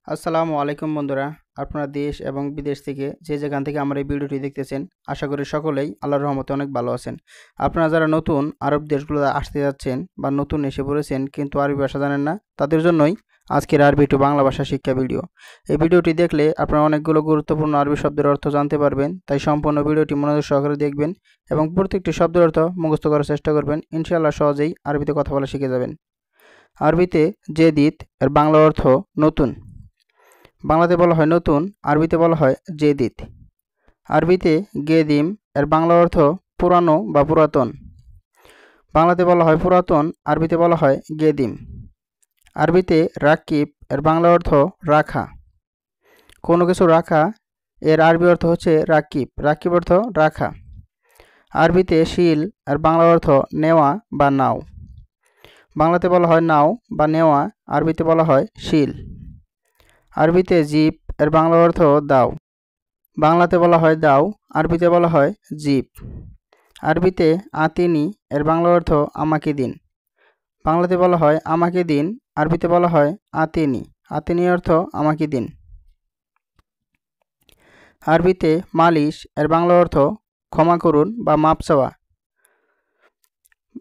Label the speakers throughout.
Speaker 1: আসসালামু আলাইকুম বন্ধুরা, আপনারা দেশ এবং বিদেশ থেকে যে যেখান থেকে আমার এই ভিডিওটি দেখতেছেন, আশা করি সকলেই আল্লাহর রহমতে অনেক ভালো আছেন। আপনারা যারা নতুন আরব দেশগুলোতে আসতে যাচ্ছেন বা নতুন এসে পড়েছেন কিন্তু আরবি ভাষা জানেন না, তাদের জন্যই আজকের আরবি টু বাংলা ভাষা শিক্ষা ভিডিও। এই ভিডিওটি দেখলে আপনারা অনেকগুলো গুরুত্বপূর্ণ আরবি শব্দের অর্থ জানতে পারবেন, তাই সম্পূর্ণ ভিডিওটি মনোযোগ সহকারে দেখবেন এবং প্রত্যেকটি শব্দের অর্থ মুখস্থ করার চেষ্টা করবেন। ইনশাআল্লাহ সহজেই আরবিতে কথা বলা শিখে যাবেন। আরবিতে জেদিদ এর বাংলা অর্থ নতুন। বাংলাতে বলা হয় নতুন, আরবিতে বলা হয় জেদিদ। আরবিতে গেদিম এর বাংলা অর্থ পুরানো বা পুরাতন। বাংলাতে বলা হয় পুরাতন, আরবিতে বলা হয় গেদিম। আরবিতে রাকিব এর বাংলা অর্থ রাখা। কোনো কিছু রাখা এর আরবি অর্থ হচ্ছে রাকিব, রাকিব অর্থ রাখা। আরবিতে শিল এর বাংলা অর্থ নেওয়া বা নাও। বাংলাতে বলা হয় নাও বা নেওয়া, আরবিতে বলা হয় শিল। আরবিতে জিপ এর বাংলা অর্থ দাও। বাংলাতে বলা হয় দাও, আরবিতে বলা হয় জিপ। আরবিতে আতিনি এর বাংলা অর্থ আমাকে দিন। বাংলাতে বলা হয় আমাকে দিন, আরবিতে বলা হয় আতিনি। আতিনি অর্থ আমাকে দিন। আরবিতে মালিশ এর বাংলা অর্থ ক্ষমা করুন বা মাপ চাওয়া।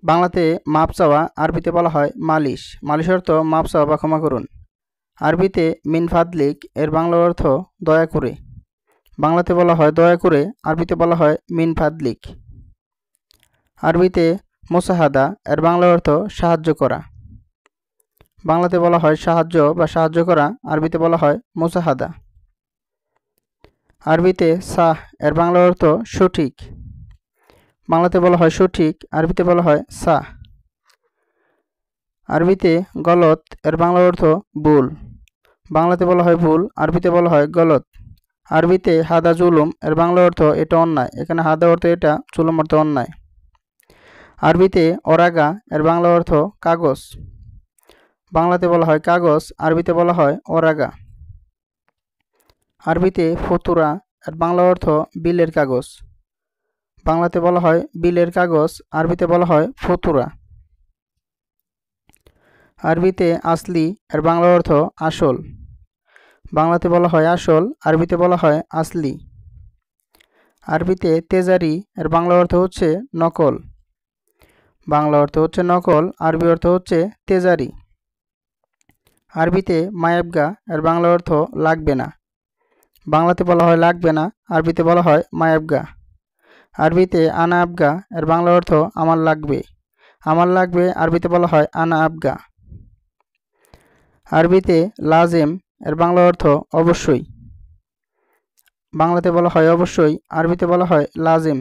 Speaker 1: বাংলাতে মাপ চাওয়া, আরবিতে বলা হয় মালিশ। মালিশ অর্থ মাপ চাওয়া বা ক্ষমা করুন। আরবিতে মিন ফাদলিক এর বাংলা অর্থ দয়া করে। বাংলাতে বলা হয় দয়া করে, আরবিতে বলা হয় মিন ফাদলিক। আরবিতে মুসাহাদা এর বাংলা অর্থ সাহায্য করা। বাংলাতে বলা হয় সাহায্য বা সাহায্য করা, আরবিতে বলা হয় মুসাহাদা। আরবিতে সাহ এর বাংলা অর্থ সঠিক। বাংলাতে বলা হয় সঠিক, আরবিতে বলা হয় সাহ। আরবিতে গলত এর বাংলা অর্থ ভুল। বাংলাতে বলা হয় ভুল, আরবিতে বলা হয় গলত। আরবিতে হাদা জুলুম এর বাংলা অর্থ এটা অন্যায়। এখানে হাদা অর্থ এটা, জুলুম অর্থ অন্যায়। আরবিতে ওরাগা এর বাংলা অর্থ কাগজ। বাংলাতে বলা হয় কাগজ, আরবিতে বলা হয় ওরাগা। আরবিতে ফতুরা এর বাংলা অর্থ বিলের কাগজ। বাংলাতে বলা হয় বিলের কাগজ, আরবিতে বলা হয় ফতুরা। আরবিতে আসলি এর বাংলা অর্থ আসল। বাংলাতে বলা হয় আসল, আরবিতে বলা হয় আসলি। আরবিতে তেজারি এর বাংলা অর্থ হচ্ছে নকল। বাংলা অর্থ হচ্ছে নকল, আরবি অর্থ হচ্ছে তেজারি। আরবিতে মায়াবগা এর বাংলা অর্থ লাগবে না। বাংলাতে বলা হয় লাগবে না, আরবিতে বলা হয় মায়াবগা। আরবিতে আনা আবগা এর বাংলা অর্থ আমার লাগবে। আমার লাগবে, আরবিতে বলা হয় আনা আবগা। আরবিতে লাজেম এর বাংলা অর্থ অবশ্যই। বাংলাতে বলা হয় অবশ্যই, আরবিতে বলা হয় লাজেম।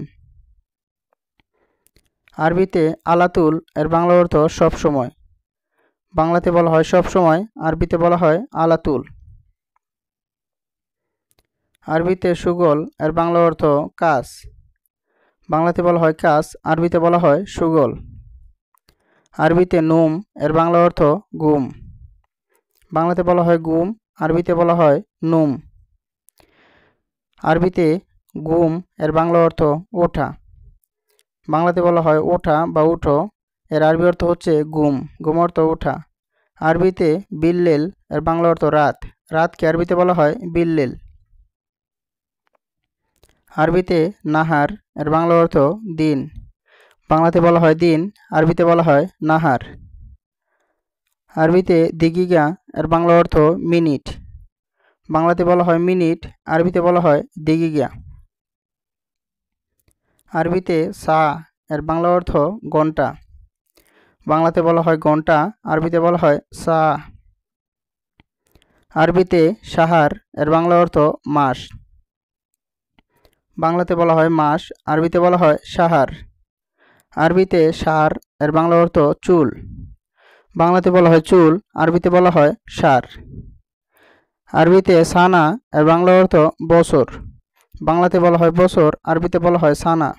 Speaker 1: আরবিতে আলাতুল এর বাংলা অর্থ সব সময়। বাংলাতে বলা হয় সব সময়, আরবিতে বলা হয় আলাতুল। আরবিতে সুগল এর বাংলা অর্থ কাজ। বাংলাতে বলা হয় কাজ, আরবিতে বলা হয় সুগল। আরবিতে নুম এর বাংলা অর্থ ঘুম। বাংলাতে বলা হয় ঘুম, আরবিতে বলা হয় নুম। আরবিতে ঘুম এর বাংলা অর্থ ওঠা। বাংলাতে বলা হয় ওঠা বা উঠো, এর আরবি অর্থ হচ্ছে ঘুম, ঘুম অর্থ ওঠা। আরবিতে বিল্লেল এর বাংলা অর্থ রাত। রাতকে আরবিতে বলা হয় বিল্লেল। আরবিতে নাহার এর বাংলা অর্থ দিন। বাংলাতে বলা হয় দিন, আরবিতে বলা হয় নাহার। আরবিতে দিগিগা এর বাংলা অর্থ মিনিট। বাংলাতে বলা হয় মিনিট, আরবিতে বলা হয় দিগিগা। আরবিতে সা এর বাংলা অর্থ ঘন্টা। বাংলাতে বলা হয় ঘন্টা, আরবিতে বলা হয় সা। আরবিতে সাহার এর বাংলা অর্থ মাস। বাংলাতে বলা হয় মাস, আরবিতে বলা হয় সাহার। আরবিতে সার এর বাংলা অর্থ চুল। বাংলাতে বলা হয় চুল, আরবিতে বলা হয় সার। আরবিতে সানা এর বাংলা অর্থ বছর। বাংলাতে বলা হয় বছর, আরবিতে বলা হয় সানা।